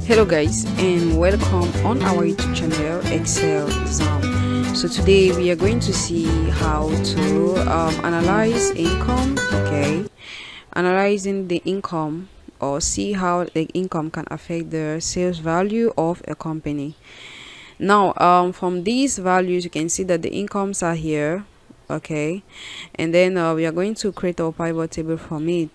Hello guys, and welcome on our YouTube channel ExcelXam. So today we are going to see how to analyze income. Analyzing the income, or see how the income can affect the sales value of a company. Now from these values you can see that the incomes are here, and then we are going to create a pivot table from it.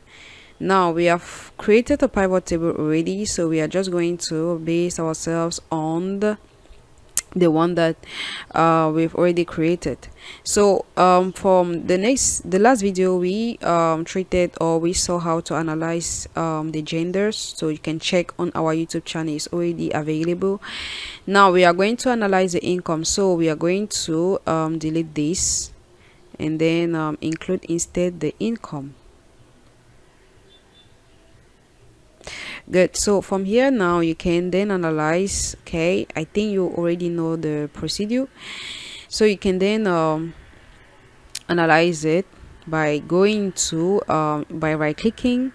Now we have created a pivot table already, so we are just going to base ourselves on the one that we've already created. So from the last video we we saw how to analyze the genders, so you can check on our YouTube channel, it's already available. Now we are going to analyze the income, so we are going to delete this and then include instead the income. Good. So from here now you can then analyze. I think you already know the procedure, so you can then analyze it by going to by right clicking,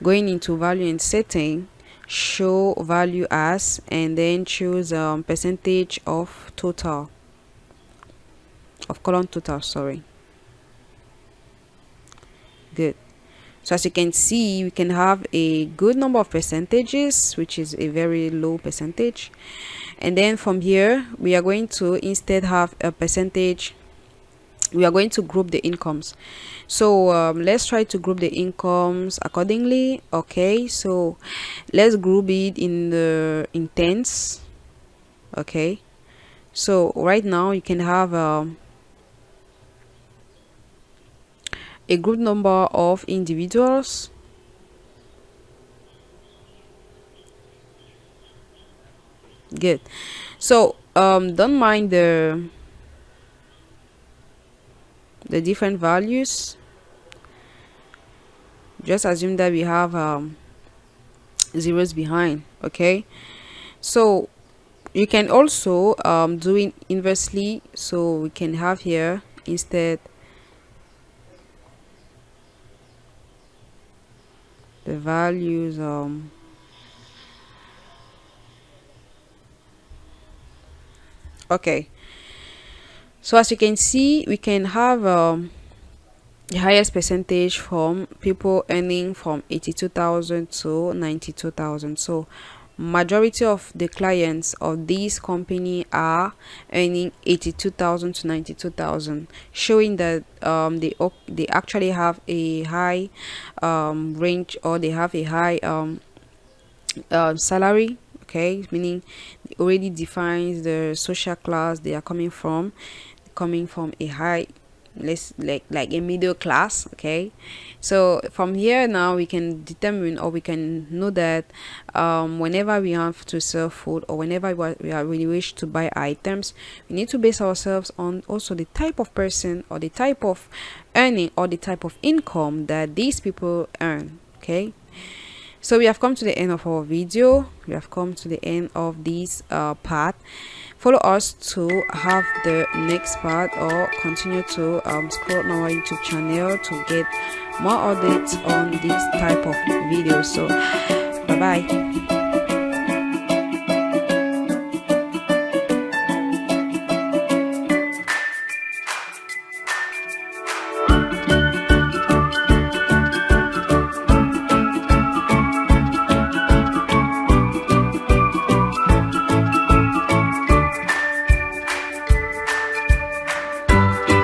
going into value and setting, show value as, and then choose percentage of total, of column total, sorry. Good. So as you can see, we can have a good number of percentages, which is a very low percentage. And then from here, we are going to instead have a percentage. We are going to group the incomes. So let's try to group the incomes accordingly. So let's group it in tens. So right now you can have a good number of individuals. Good. So don't mind the different values. Just assume that we have zeros behind. So you can also do it inversely, so we can have here instead the values so as you can see, we can have the highest percentage from people earning from 82,000 to 92,000. So majority of the clients of this company are earning 82,000 to 92,000, showing that they actually have a high range, or they have a high salary. Meaning it already defines the social class they are coming from a high, like a middle class. So from here now we can determine, or we can know that whenever we have to sell food, or whenever we wish to buy items, we need to base ourselves on also the type of person, or the type of earning, or the type of income that these people earn. So we have come to the end of our video. We have come to the end of this part. Follow us to have the next part, or continue to scroll on our YouTube channel to get more updates on this type of videos. So bye bye.